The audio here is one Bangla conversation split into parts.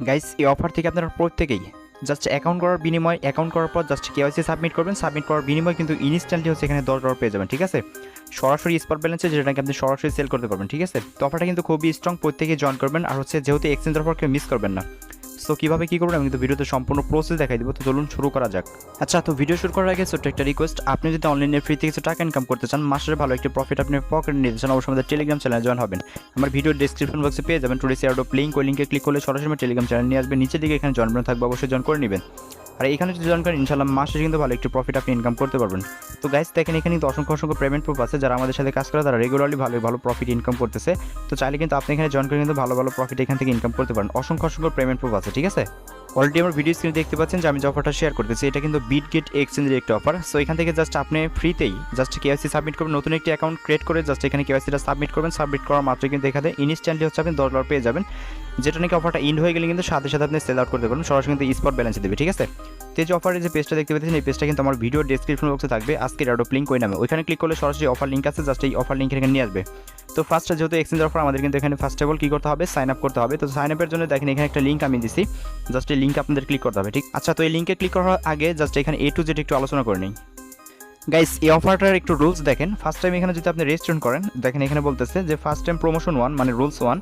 গাইস এই অফার থেকে আপনারা প্রত্যেকেই জাস্ট অ্যাকাউন্ট করার বিনিময় অ্যাকাউন্ট করার পর জাস্ট কেওয়াইসি সাবমিট করবেন, সাবমিট করার বিনিময় কিন্তু ইনস্ট্যান্টলি হচ্ছে এখানে $10 পেয়ে যাবেন। ঠিক আছে, সরাসরি স্পট ব্যালেন্সে যেটাকে আপনি সরাসরি সেল করতে পারবেন। ঠিক আছে, তো অফারটা কিন্তু খুবই স্ট্রং, প্রত্যেকেই জয়েন করবেন। আর হচ্ছে যেহেতু এক্সচেঞ্জ অফার কেউ মিস করবেন না। সো কীভাবে কী করবেন আমি কিন্তু ভিডিওতে সম্পূর্ণ প্রসেস দেখাই দেবো। তো চলুন শুরু করা যাক। আচ্ছা, তো ভিডিও শুরু করার আগে ছোট্ট একটা রিকোয়েস্ট, আপনি যদি অনলাইনে ফ্রিতে কিছু টাকা ইনকাম করতে চান, মাসের ভালো একটি প্রফিট আপনি পকেটে নিতে চান, অবশ্যই আমাদের টেলিগ্রাম চ্যানেলে জয়েন হবেন। আমার ভিডিওর ডিসক্রিপশন বক্সে পেয়ে যাবেন টুডেস এয়ারড্রপ লিঙ্ক, ওই লিঙ্কে ক্লিক করলে সরাসরি আমার টেলিগ্রাম চ্যানেল নিয়ে আসবে। নিচের দিকে এখানে জয়েন বাটন থাকবে, অবশ্যই জয়েন করে নেবেন। আর এখানে যদি জয়েন করেন ইনশাআল্লাহ মাসে কিন্তু ভালো একটি প্রফিট আপনি ইনকাম করতে পারবেন। তো গাইস দেখেন এখানে কিন্তু অসংখ্য পেমেন্ট প্রুফ আছে, যারা আমাদের সাথে কাজ করে তারা রেগুলারলি ভালো প্রফিট ইনকাম করতেছে। তো চাইলে কিন্তু আপনি এখানে জয়েন করে কিন্তু ভালো প্রফিট এখান থেকে ইনকাম করতে পারেন। অসংখ্য পেমেন্ট প্রুফ আছে। ঠিক আছে, অলরেডি আমার ভিডিও স্ক্রিনে দেখতে পাচ্ছেন যে আমি যে অফারটা শেয়ার করতেছি এটা কিন্তু বিটগেট এক্সচেঞ্জের একটা অফার। সো এখান থেকে জাস্ট আপনি ফ্রিতেই জাস্ট কেওয়াইসি সাবমিট করবেন, নতুন একটি অ্যাকাউন্ট ক্রিয়েট করে জাস্ট এখানে কেওয়াইসিটা সাবমিট করবেন। সাবমিট করার মাত্রই কিন্তু এখানে ইনস্ট্যান্টলি হচ্ছে আপনি $10 পেয়ে যাবেন, যেটা নাকি অফারটা ইন্ড হয়ে গেলে কিন্তু সাথে আপনি সেল আউট করতে পারবেন, সরাসরি কিন্তু স্পট ব্যালেন্সে দেবে। ঠিক আছে, তো এই যে অফারের যে পেজটা দেখতে পাচ্ছেন এই পেজটা কিন্তু আমার ভিডিও ডেসক্রিপশন বক্সে থাকবে, আজকের এয়ারড্রপ লিঙ্ক ওই নামে, ওইখানে ক্লিক করলে সরাসরি অফার লিঙ্ক আছে, জাস্ট এই অফার লিঙ্ক এখানে নিয়ে আসবে। তো ফার্স্টে যেহেতু এক্সচেঞ্জ অফার আমাদের কিন্তু এখানে ফার্স্ট অফ অল কী করতে হবে, সাইন আপ করতে হবে। তো সাইন আপের জন্য দেখেন এখানে একটা লিঙ্ক আমি দিচ্ছি, জাস্ট এই লিঙ্ক আপনাদের ক্লিক করতে হবে। ঠিক আচ্ছা, তো এই লিঙ্কে ক্লিক করার আগে জাস্ট এখানে A to Z একটু আলোচনা করে নিই। গাইস এই অফারটার একটু রুলস দেখেন। ফার্স্ট টাইম এখানে যদি আপনি রেজিস্ট্রেশন করেন, দেখেন এখানে বলতেছে যে ফার্স্ট টাইম প্রমোশন 1 মানে rules 1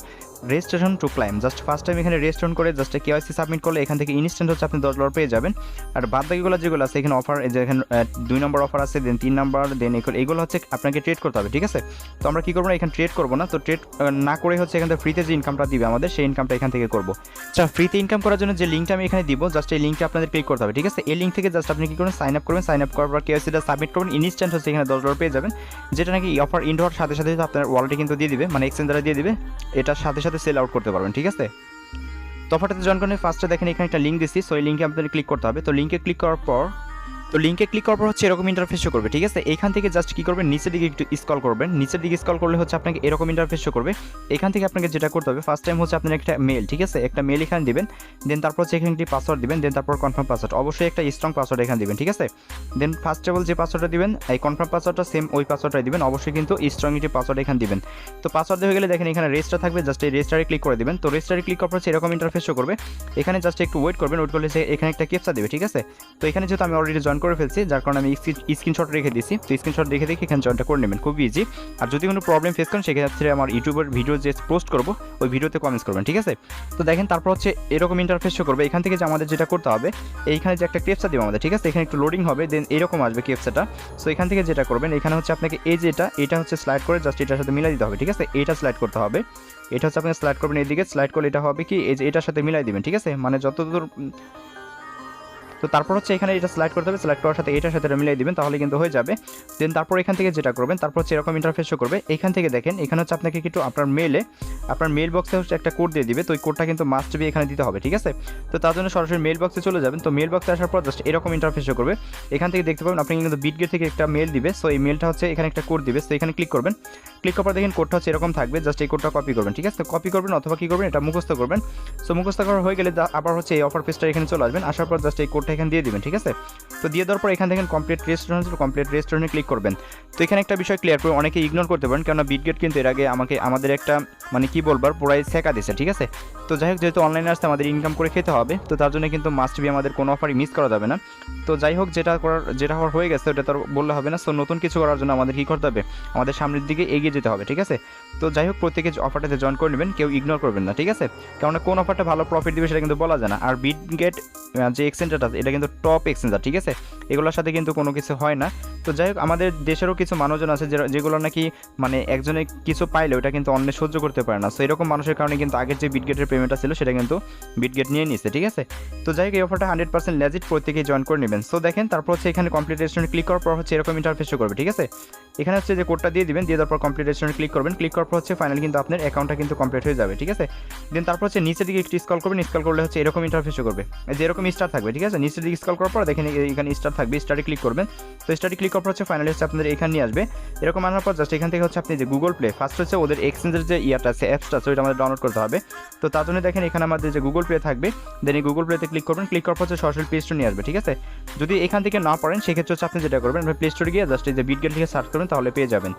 registration to claim. Just first time এখানে রেজিস্ট্রেশন করে জাস্ট কেওয়াইসি সাবমিট করলে এখান থেকে ইনস্ট্যান্ট হচ্ছে আপনি $10 পেয়ে যাবেন। আর বাদ বাকিগুলো যেগুলো আছে এখানে অফার, এই যে এখানে 2 নম্বর অফার আছে, দেন 3 নম্বর, দেন এগুলো হচ্ছে আপনাকে ট্রেড করতে হবে। ঠিক আছে, তো আমরা কী করবো না, এখানে ট্রেড করবো না। তো ট্রেড না করে হচ্ছে এখান থেকে ফ্রিতে যে ইনকামটা দিবে আমাদের, সেই ইনকামটা এখান থেকে করবো। আচ্ছা, ফ্রিতে ইনকাম করার জন্য যে লিঙ্কটা আমি এখানে দিব, জাস্ট এই লিঙ্কটা আপনাদের ক্লিক করতে হবে। ঠিক আছে, এই লিঙ্ক থেকে জাস্ট আপনি কী করবেন, সাইন আপ করবেন, সাইন আপ করার পর কেওয়াইসিটা সাবমিট করবেন, ইনস্ট্যান্ট হচ্ছে এখানে $10 পেয়ে যাবেন, যেটা নাকি অফার ইন্ড হওয়ার সাথে আপনার ওয়ালেটে কিন্তু দিয়ে দিবে, মানে এক্সচেঞ্জারে দিয়ে দিবে, এটার সাথে সেল আউট করতে পারবেন। ঠিক আছে, তো অফারটাতে জয়েন করেন ফার্স্টে দেখেন এখানে একটা লিঙ্ক দিচ্ছি, সো এই লিঙ্কে আপনাদের ক্লিক করতে হবে। তো লিঙ্কে ক্লিক করার পর হচ্ছে এরকম ইন্টারফেস শো করবে। ঠিক আছে, এখান থেকে জাস্ট কী করবেন, নিচের দিকে একটু স্ক্রল করবেন, নিচের দিকে স্ক্রল করলে হচ্ছে আপনাকে এরকম ইন্টারফেস শো করবে। এখান থেকে আপনাকে যেটা করতে হবে, ফার্স্ট টাইম হচ্ছে আপনার একটা মেল, ঠিক আছে, একটা মেল এখানে দিবেন, দেন তারপর হচ্ছে এখানে একটি পাসওয়ার্ড দিবেন, দেন তারপর কনফার্ম পাসওয়ার্ড, অবশ্যই একটা স্ট্রং পাসওয়ার্ড এখানে দিবেন। ঠিক আছে, দেন ফার্স্ট অফ অল যে পাসওয়ার্ডটা দিবেন, এই কনফার্ম পাসওয়ার্ডটা সেম ওই পাসওয়ার্ডটাই দিবেন, অবশ্যই কিন্তু স্ট্রং একটি পাসওয়ার্ড এখানে দিবেন। তো পাসওয়ার্ড হয়ে গেলে দেখেন এখানে রেজিস্টার থাকবে, জাস্ট এই রেজিস্টারে ক্লিক করে দিবেন। তো রেজিস্টারে ক্লিক করার পর হচ্ছে এরকম ইন্টারফেস শো করবে, এখানে জাস্ট একটু ওয়েট করবেন, ওয়েট করলে এখানে একটা ক্যাপচা দেবে। ঠিক আছে, তো এখানে যেহেতু আমি অলরেডি জয়েন করে ফেলছি, যার কারণে আমি স্ক্রিনশট রেখে দিচ্ছি। তো স্ক্রিনশট দেখে এখানে জয়েনটা করে নেবেন, খুব ইজি। আর যদি কোনো প্রবলেম ফেস করেন সেক্ষেত্রে আমার ইউটিউবের ভিডিও যে পোস্ট করবো ওই ভিডিওতে কমেন্টস করবেন। ঠিক আছে, তো দেখেন তারপর হচ্ছে এরকম ইন্টারফেস শো করবে। এখান থেকে যে আমাদের যেটা করতে হবে, এইখানে যে একটা ক্যাপচা দিব আমাদের, ঠিক আছে, এখানে একটু লোডিং হবে, দেন এরকম আসবে ক্যাপচাটা। সো এখান থেকে যেটা করবেন, এখানে হচ্ছে আপনাকে এই যে এটা হচ্ছে স্লাইড করে জাস্ট এটার সাথে মিলাই দিতে হবে। ঠিক আছে, এটা স্লাইড করতে হবে, এটা হচ্ছে আপনি স্লাইড করবেন এইদিকে, স্লাইড করলে এটা হবে কি এই যে এটার সাথে মিলাই দিবেন। ঠিক আছে, মানে যতদূর, তো তারপর হচ্ছে এখানে এটা সিলেক্ট করতে হবে, সিলেক্ট করার সাথে এটার সাথে মিলিয়ে দিবেন, তাহলে কিন্তু হয়ে যাবে। দেন তারপর এখান থেকে যেটা করবেন, তারপর হচ্ছে এরকম ইন্টারফেস শো করবে। এখান থেকে দেখেন এখানে হচ্ছে আপনাকে কিন্তু আপনার মেল বক্সে হচ্ছে একটা কোড দিয়ে দিবে, তো ওই কোডটা কিন্তু মাস্ট বি এখানে দিতে হবে। ঠিক আছে, তো তার জন্য সরাসরি মেল বক্সে চলে যাবেন। তো মেল বক্সে আসার পর জাস্ট এরকম ইন্টারফেস শো করবে। এখান থেকে দেখতে পাবেন আপনি কিন্তু বিটগেট থেকে একটা মেল দিবে, সো এই মেলটা হচ্ছে এখানে একটা কোড দিবে। সো এখানে ক্লিক করবেন, ক্লিক করার পর দেখেন কোডটা হচ্ছে এরকম থাকবে, জাস্ট এই কোডটা কপি করবেন। ঠিক আছে, কপি করবেন অথবা কী করবেন, এটা মুখস্থ করবেন। সো মুখস্থ করা হয়ে গেলে আবার হচ্ছে এই অফার পেজটা এখানে চলে আসবেন, আসার পর জাস্ট এই কোডটা এখানে দিয়ে দিবেন। ঠিক আছে, তো দিয়ে দেওয়ার পর এখান থেকে কমপ্লিট রেজিস্ট্রেশনে ক্লিক করবেন। তো এখানে একটা বিষয় ক্লিয়ার করে অনেকে ইগনোর করতে পারেন, কেননা বিটগেট কিন্তু এর আগে আমাদের একটা মানে কি বলবার পুরাই শেখা দিছে। ঠিক আছে, তো যাই হোক যেহেতু অনলাইনে আসতে আমাদের ইনকাম করে খেতে হবে, তো তার জন্য কিন্তু মাস্ট বি আমাদের কোনো অফারই মিস করা যাবে না। তো যাই হোক যেটা হওয়ার হয়ে গেছে ওটা তো বললে হবে না। সো নতুন কিছু করার জন্য আমাদের কী করতে হবে, আমাদের সামনের দিকে এগিয়ে যেতে হবে। ঠিক আছে, তো যাই হোক প্রত্যেকে অফারটাতে জয়েন করে নেবেন, কেউ ইগনোর করবেন না। ঠিক আছে, কেননা কোন অফারটা ভালো প্রফিট দিবে সেটা কিন্তু বলা যায় না। আর বিটগেট যে এক্সচেঞ্জারটা আছে এটা কিন্তু টপ এক্সচেঞ্জার। ঠিক আছে, এগুলোর সাথে কিন্তু কোনো কিছু হয় না। তো যাই হোক আমাদের দেশেরও কিছু মানুষজন আছে যেগুলো নাকি মানে একজনে কিছু পাইলে ওটা কিন্তু অন্য সহ্য করতে পারে না। সো এরকম মানুষের কারণে কিন্তু আগের যে বিটগেটের পেমেন্টটা ছিল সেটা কিন্তু বিটগেট নিয়ে নিচ্ছে। ঠিক আছে, তো যাই হোক এই অফারটা 100% লেজিট, প্রত্যেকেই জয়েন করে নেবেন। সো দেখেন তারপর হচ্ছে এখানে কমপ্লিট রেজিস্ট্রেশনে ক্লিক করার পর হচ্ছে এরকম ইন্টারফেস শো করবে। ঠিক আছে, এখানে হচ্ছে যে কোডটা দিয়ে দিবেন, দিয়ে দেওয়ার পর কমপ্লিট রেজিস্ট্রেশনে ক্লিক করবেন, ক্লিক করার পর হচ্ছে ফাইনালি কিন্তু আপনার অ্যাকাউন্টটা কিন্তু কমপ্লিট হয়ে যাবে। ঠিক আছে, দেন তারপর হচ্ছে নিচের দিকে একটু স্ক্রল করবেন, স্ক্রল করলে হচ্ছে এরকম ইন্টারফেস শো করবে, যে এরকম স্টার থাকবে। ঠিক আছে, নিচের দিকে স্ক্রল করার পর দেখেন এখানে স্টার থাকবে, স্টারে ক্লিক করবেন। তো স্টারে ক্লিক করার পর হচ্ছে ফাইনালি হচ্ছে আপনাদের এখানে নিয়ে আসবে। এরকম আনার পর জাস্ট এখান থেকে হচ্ছে আপনি যে গুগল প্লে ফার্স্ট হচ্ছে ওদের এক্সচেঞ্জের যে ইয়াটা আছে, অ্যাপসটা আছে, ওইটা আমাদের ডাউনলোড করতে হবে। তো তার জন্য দেখেন এখানে আমাদের যে গুগল প্লে থাকবে, দেন এই গুগল প্লেতে ক্লিক করবেন, ক্লিক করার পর হচ্ছে সরাসরি প্লে স্টোর নিয়ে আসবে। ঠিক আছে, যদি এখান থেকে না পারেন সেক্ষেত্রে হচ্ছে আপনি যেটা করবেন প্লে স্টোরে গিয়ে জাস্ট এই যে বিটগেট থেকে সার্চ করবেন, তাহলে পেয়ে যাবেন।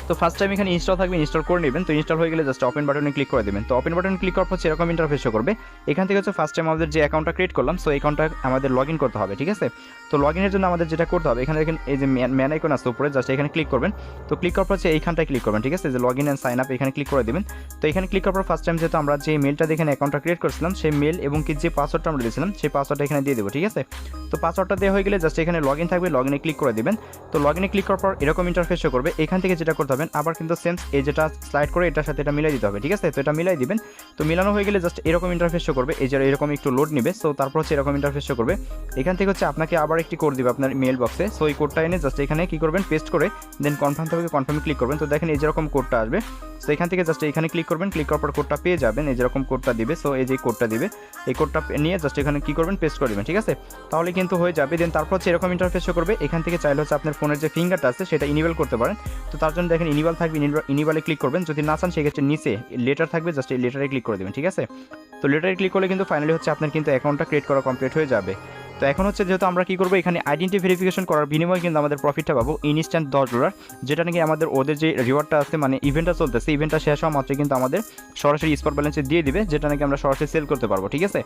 তো ফার্স্ট টাইম এখানে ইনস্টল থাকবে, ইনস্টল করে নেবেন। তো ইনস্টল হয়ে গেলে জাস্ট ওপেন বাটনে ক্লিক করে দেবেন। তো ওপেন বাটনে ক্লিক করার পর এরকম ইন্টারফেস শো করবে। এখান থেকে হচ্ছে ফার্স্ট টাইম আমাদের যে অ্যাকাউন্টটা ক্রিয়েট করলাম, সো অ্যাকাউন্টটা আমাদের লগ ইন করতে হবে, ঠিক আছে। তো লগ ইনের জন্য আমাদের যেটা করতে হবে, এখানে দেখেন এই যে ম্যান আইকন আছে উপরে, জাস্ট এখানে ক্লিক করবেন। তো ক্লিক করার পর এইখানটায় ক্লিক করবেন, ঠিক আছে, যে log in and sign up এখানে ক্লিক করে দেবেন। তো এখানে ক্লিক করার পর ফার্স্ট টাইম যেহেতু আমরা যে মেলটা দেখেন অ্যাকাউন্টটা ক্রিয়েট করেছিলাম, সেই মেল এবং কি যে পাসওয়ার্ডটা আমরা দিয়েছিলাম সেই পাসওয়ার্ডটা এখানে দিয়ে দেবো, ঠিক আছে। তো পাসওয়ার্ডটা দেওয়া হয়ে গেলে জাস্ট এখানে লগ ইন থাকবে, লগ ইনে ক্লিক করে দেবেন। তো লগ ইনে ক্লিক করার পর এরকম ইন্টারফেস শো করবে। এখান থেকে যেটা করতে হবে আবার কিন্তু সেম এই যেটা স্লাইড করে এটার সাথে এটা মিলাই দিতে হবে, ঠিক আছে। তো এটা মিলাই দিবেন। তো মিলানো হয়ে গেলে জাস্ট এরকম ইন্টারফেস শো করবে, এই যে এরকম একটু লোড নেবে। সো তারপর হচ্ছে এরকম ইন্টারফেস শো করবে। এখান থেকে হচ্ছে আপনাকে আবার একটি কোড দিবে আপনার মেল বক্সে। সো এই কোডটা এনে জাস্ট এখানে কি করবেন, পেস্ট করে দেন কনফার্ম থেকে কনফার্মে ক্লিক করবেন। তো দেখেন এই যেরকম কোডটা আসবে। সো এখান থেকে জাস্ট এখানে ক্লিক করবেন, ক্লিক করার পর কোডটা পেয়ে যাবেন, এই যেরকম কোডটা দিবে। সো এই যে কোডটা দিবে, এই কোডটা নিয়ে জাস্ট এখানে কি করবেন, পেস্ট করে দেবেন, ঠিক আছে। তাহলে কিন্তু হয়ে যাবে। দেন তারপর হচ্ছে এরকম ইন্টারফেস শো করবে। এখান থেকে চাইলে হচ্ছে আপনার ফোনের যে ফিঙ্গারটা আছে সেটা ইনেবল করতে পারেন। তো তার জন্য দেখেন ইনেবল থাকবে, ইনেবলে ক্লিক করবেন। যদি না চান সেক্ষেত্রে নিচে লেটার থাকবে, জাস্ট এই লেটারে ক্লিক করে দেবেন, ঠিক আছে। তো লেটারে ক্লিক করলে কিন্তু ফাইনালি হচ্ছে আপনার কিন্তু অ্যাকাউন্টটা ক্রিয়েট করা কমপ্লিট হয়ে যাবে। তো এখন হচ্ছে যেহেতু আমরা কী করবো, এখানে আইডেন্টি ভেরিফিকেশন করার বিনিময়ে কিন্তু আমাদের প্রফিটটা পাবো ইনস্ট্যান্ট $10, যেটা নাকি আমাদের ওদের যে রিওয়ার্ডটা আছে, মানে ইভেন্টটা চলতেছে, ইভেন্টটা শেষ হওয়া মাত্রই কিন্তু আমাদের সরাসরি স্পট ব্যালেন্সে দিয়ে দিবে, যেটা নাকি আমরা সরাসরি সেল করতে পারবো, ঠিক আছে।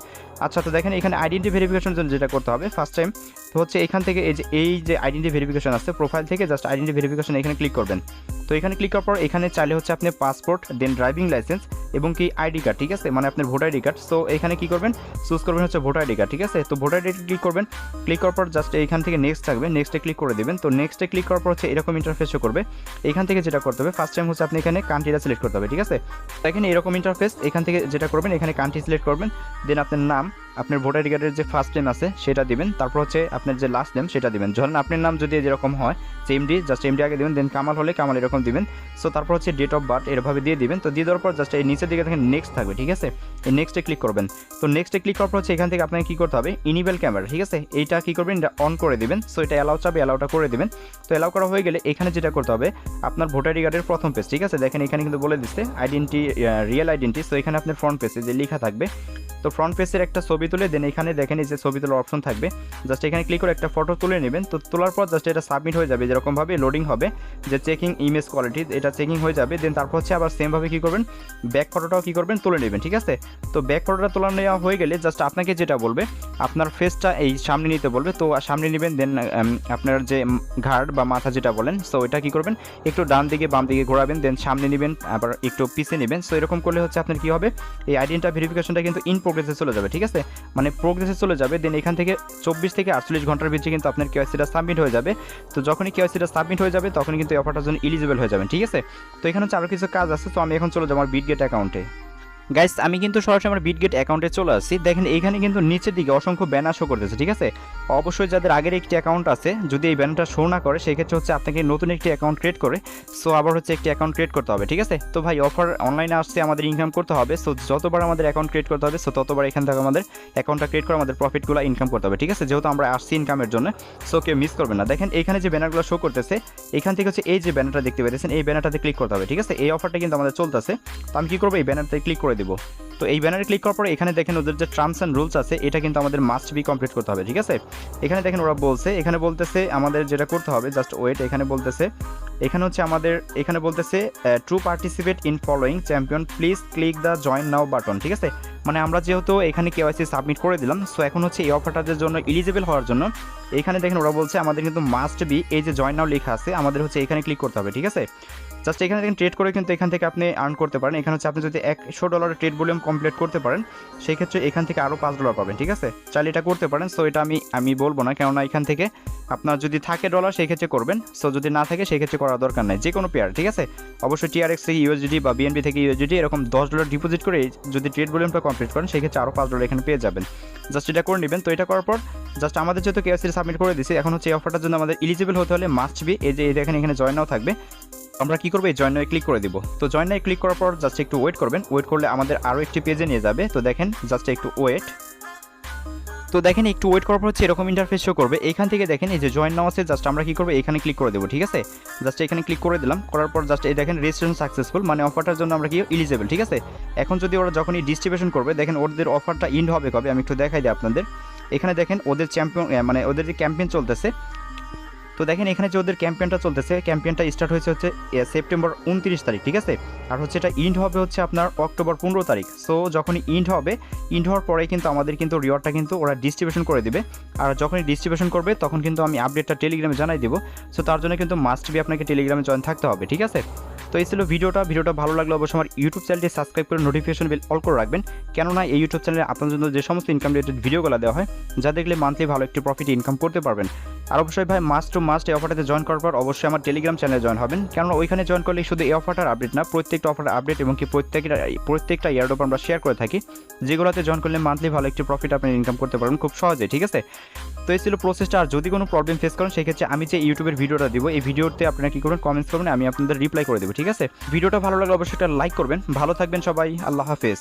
আচ্ছা, তো দেখেন এখানে আইডেন্টি ভেরিফিকেশনের জন্য যেটা করতে হবে ফার্স্ট টাইম, তো হচ্ছে এখান থেকে এই যে আইডেন্টি ভেরিফিকেশন আছে প্রোফাইল থেকে জাস্ট আইডেন্টি ভেরিফিকেশন এখানে ক্লিক করবেন। তো এখানে ক্লিক করার পর এখানে চাইলে হচ্ছে আপনি পাসপোর্ট, দেন ড্রাইভিং লাইসেন্স এবং কি আইডি কার্ড, ঠিক আছে, মানে আপনার ভোটার আইডি কার্ড। সো এখানে কি করবেন, চুজ করবেন হচ্ছে ভোটার আইডি কার্ড, ঠিক আছে। তো ভোটার আইডি ক্লিক করবেন, ক্লিক করার পর জাস্ট এইখান থেকে নেক্সট থাকবে, নেক্সটে ক্লিক করে দেবেন। তো নেক্সটে ক্লিক করার পর হচ্ছে এরকম ইন্টারফেস শো করবে। এখান থেকে যেটা করতে হবে ফার্স্ট টাইম হচ্ছে আপনি এখানে কান্ট্রিটা সিলেক্ট করতে হবে, ঠিক আছে। তো এখানে এরকম ইন্টারফেস, এখান থেকে যেটা করবেন এখানে কান্ট্রি সিলেক্ট করবেন, দেন আপনার নাম, আপনার ভোটার আইডি কার্ডের যে ফার্স্ট নেম আছে সেটা দিবেন, তারপর হচ্ছে আপনার যে লাস্ট নেম সেটা দিবেন। ধরেন আপনার নাম যদি যেরকম হয় যে এমডি, জাস্ট এমডি আগে দিবেন, দেন কামাল হলে কামাল এরকম দিবেন। সো তারপর হচ্ছে ডেট অফ বার্থ এরভাবে দিয়ে দিবেন। তো দিয়ে দেওয়ার পর জাস্ট এই নিচের দিকে দেখেন নেক্সট থাকবে, ঠিক আছে। এই নেক্সটে ক্লিক করবেন। তো নেক্সটে ক্লিক করার পর হচ্ছে এখান থেকে আপনাকে কী করতে হবে, ইনেবল ক্যামেরা, ঠিক আছে, এইটা কী করবেন, এটা অন করে দিবেন। সো এটা অ্যালাউ চাবে, অ্যালাউটা করে দিবেন। তো অ্যালাউ করা হয়ে গেলে এখানে যেটা করতে হবে আপনার ভোটার আইডি কার্ডের প্রথম পেজ, ঠিক আছে, দেখেন এখানে কিন্তু বলে দিচ্ছে আইডেন্টি, রিয়েল আইডেন্টি। সো এখানে আপনার ফ্রন্ট পেজে যে লেখা থাকবে, তো ফ্রন্ট পেজের একটা ছবি তুলে দেন এখানে দেখেন এই যে ছবি তোলার অপশন থাকবে, জাস্ট এখানে ক্লিক করে একটা ফটো তুলে নেবেন। তো তোলার পর জাস্ট এটা সাবমিট হয়ে যাবে, যেরকমভাবে লোডিং হবে যে চেকিং ইমেজ কোয়ালিটি, এটা চেকিং হয়ে যাবে। দেন তারপর হচ্ছে আবার সেমভাবে কী করবেন, ব্যাক ফটোটাও কী করবেন, তুলে নেবেন, ঠিক আছে। তো ব্যাক ফটোটা তোলা নেওয়া হয়ে গেলে জাস্ট আপনাকে যেটা বলবে আপনার ফেসটা এই সামনে নিতে বলবে, তো সামনে নেবেন। দেন আপনার যে ঘাড় বা মাথা যেটা বলেন, সো এটা কী করবেন, একটু ডান দিকে বাম দিকে ঘোরাবেন, দেন সামনে নেবেন, আবার একটু পিছিয়ে নেবেন। সো এরকম করলে হচ্ছে আপনার কী হবে, এই আইডেন্টি ভেরিফিকেশনটা কিন্তু ইন প্রোগ্রেসে চলে যাবে, ঠিক আছে, মানে প্রোগ্রেসে চলে যাবে। দেন এখান থেকে 24 থেকে 48 ঘন্টার ভিতরে কিন্তু আপনার কেওয়াইসিটা সাবমিট হয়ে যাবে। তো যখনই কেওয়াইসিটা সাবমিট হয়ে যাবে তখনই কিন্তু এই অফারটার জন্য এলিজিবল হয়ে যাবেন, ঠিক আছে। তো এখানে হচ্ছে আরও কিছু কাজ আছে। তো আমি এখন চলে যাবো আমার বিটগেট অ্যাকাউন্টে। গাইস, আমি কিন্তু সরাসরি আমার বিটগেট অ্যাকাউন্টে চলে আসছি। দেখেন এইখানে কিন্তু নিচের দিকে অসংখ্য ব্যানার শো করতেছে, ঠিক আছে। অবশ্যই যাদের আগের একটি অ্যাকাউন্ট আছে যদি এই ব্যানারটা শো না করে সেক্ষেত্রে হচ্ছে আপনাকে নতুন একটি অ্যাকাউন্ট ক্রিয়েট করে সো আবার হচ্ছে একটি অ্যাকাউন্ট ক্রিয়েট করতে হবে, ঠিক আছে। তো ভাই অফার অনলাইনে আসছে, আমাদের ইনকাম করতে হবে। সো যতবার আমাদের অ্যাকাউন্ট ক্রিয়েট করতে হবে সো ততবার এখান থেকে আমাদের অ্যাকাউন্টটা ক্রিয়েট করে আমাদের প্রফিটগুলো ইনকাম করতে হবে, ঠিক আছে। যেহেতু আমরা আসছি ইনকামের জন্য, সো কেউ মিস করবেন না। দেখেন এখানে যে ব্যানারগুলো শো করতেছে এখান থেকে হচ্ছে এই যে ব্যানারটা দেখতে পেয়েছেন এই ব্যানারটাতে ক্লিক করতে হবে, ঠিক আছে। এই অফারটা কিন্তু আমাদের চলতেছে। তো আমি কী করবো, এই ব্যানারটাতে ক্লিক করে দিব। তো এই ব্যানারে ক্লিক করার পরে এখানে দেখেন ওদের যে টার্মস অ্যান্ড রুলস আছে এটা কিন্তু আমাদের মাস্ট বি কমপ্লিট করতে হবে, ঠিক আছে। এখানে দেখেন ওরা বলছে, এখানে বলতেছে আমাদের যেটা করতে হবে জাস্ট ওয়েট, এখানে বলতেছে এখানে হচ্ছে আমাদের এখানে বলতেছে to participate in following champion please click the join now button, ঠিক আছে। মানে আমরা যেহেতু এখানে কেওয়াইসি সাবমিট করে দিলাম, সো এখন হচ্ছে এই অফারটার জন্য এলিজিবল হওয়ার জন্য এখানে দেখেন ওরা বলছে আমাদের কিন্তু মাস্ট বি এই যে জয়েন নাও লেখা আছে আমাদের হচ্ছে এখানে ক্লিক করতে হবে, ঠিক আছে। জাস্ট এখানে দেখেন ট্রেড করে কিন্তু এখান থেকে আপনি আর্ন করতে পারেন। এখানে হচ্ছে আপনি যদি $100 ট্রেড ভলিউম কমপ্লিট করতে পারেন সেই ক্ষেত্রে এখান থেকে আরও $5 পাবেন, ঠিক আছে। চাইলে এটা করতে পারেন। সো এটা আমি বলবো না, কেননা এখান থেকে আপনার যদি থাকে ডলার সেই ক্ষেত্রে করবেন, সো যদি না থাকে সেই ক্ষেত্রে করার দরকার নাই, যে কোনো পেয়ার, ঠিক আছে। অবশ্যই TRX থেকে USDT বা BNB থেকে USDT এরকম $10 ডিপোজিট করে যদি ট্রেড ভলিউমটা কমপ্লিট করেন সেই ক্ষেত্রে আরও $5 এখানে পেয়ে যাবেন। জাস্ট এটা করে নেবেন। তো এটা করার পর জাস্ট আমাদের যেহেতু কেওয়াইসি সাবমিট করে দিয়েছি, এখন হচ্ছে এই অফারটার জন্য আমাদের এলিজিবল হতে হলে মাস্ট বি এই যে এখানে জয়েন নাও থাকবে, আমরা কী করবো এই জয়েন নাও ক্লিক করে দিব। তো জয়েন নাও ক্লিক করার পর জাস্ট একটু ওয়েট করবেন, ওয়েট করলে আমাদের আরও একটি পেজে নিয়ে যাবে। তো দেখেন জাস্ট একটু ওয়েট, তো দেখেন একটু ওয়েট করার পর হচ্ছে এরকম ইন্টারফেস শো করবে। এখান থেকে দেখেন এই যে জয়েন নাও আছে, জাস্ট আমরা কী করবো এখানে ক্লিক করে দেবো, ঠিক আছে। জাস্ট এখানে ক্লিক করে দিলাম, করার পর জাস্ট এই দেখেন রেজিস্ট্রেশন সাকসেসফুল, মানে অফারটার জন্য আমরা কি এলিজিবল, ঠিক আছে। এখন যদি ওরা যখনই ডিস্ট্রিবিউশন করবে দেখেন ওদের অফারটা ইন্ড হবে কবে আমি একটু দেখাই দিই আপনাদের। এখানে দেখেন ওদের চ্যাম্পিয়ন মানে ওদের যে ক্যাম্পেইন চলতেছে তো দেখেন এখানে যে ওদের ক্যাম্পেইনটা চলতেছে, ক্যাম্পেইনটা স্টার্ট হয়েছে হচ্ছে সেপ্টেম্বর 29 তারিখ, ঠিক আছে। আর হচ্ছে এটা ইন্ড হবে হচ্ছে আপনার অক্টোবর 15 তারিখ। সো যখনই ইন্ড হবে, ইন্ড হওয়ার পরে কিন্তু আমাদের কিন্তু রিওয়ার্ডটা কিন্তু ওরা ডিস্ট্রিবিউশন করে দিবে। আর যখনই ডিস্ট্রিবিউশন করবে তখন কিন্তু আমি আপডেটটা টেলিগ্রামে জানাই দেবো। সো তার জন্য কিন্তু মাস্ট বি আপনাকে টেলিগ্রামে জয়েন থাকতে হবে, ঠিক আছে। তো এই ছিল ভিডিওটা ভালো লাগলে অবশ্যই আমার ইউটিউব চ্যানেলটি সাবস্ক্রাইব করে নোটিফিকেশন বেল অল করে রাখবেন, কেননা এই ইউটিউব চ্যানেলে আপনার জন্য যে সমস্ত ইনকাম রিলেটেড ভিডিওগুলো দেওয়া হয়, যা দেখলে মান্থলি ভালো একটি প্রফিট ইনকাম করতে পারবেন। আর অবশ্যই ভাই মাস্ট এই অফারটাতে জয়েন করার পর অবশ্যই আমার টেলিগ্রাম চ্যানেলে জয়েন হবেন, কেননা ওইখানে জয়েন করলে শুধু এই অফারটার আপডেট না, প্রত্যেকটা অফারের আপডেট এবং কি প্রত্যেকটা এয়ারড্রপ আমরা শেয়ার করে থাকি, যেগুলোতে জয়েন করলে মান্থলি ভালো একটি প্রফিট আপনি ইনকাম করতে পারবেন খুব সহজে, ঠিক আছে। তো এই ছিল প্রসেসটা। আর যদি কোনো প্রবলেম ফেস করেন সেক্ষেত্রে আমি যে ইউটিউবের ভিডিওটা দিব, এই ভিডিওতে আপনারা কী করবেন, কমেন্টস করবেন, আমি আপনাদের রিপ্লাই করে দেবো, ঠিক আছে। ভিডিওটা ভালো লাগলে অবশ্যই একটা লাইক করবেন। ভালো থাকবেন সবাই, আল্লাহ হাফেজ।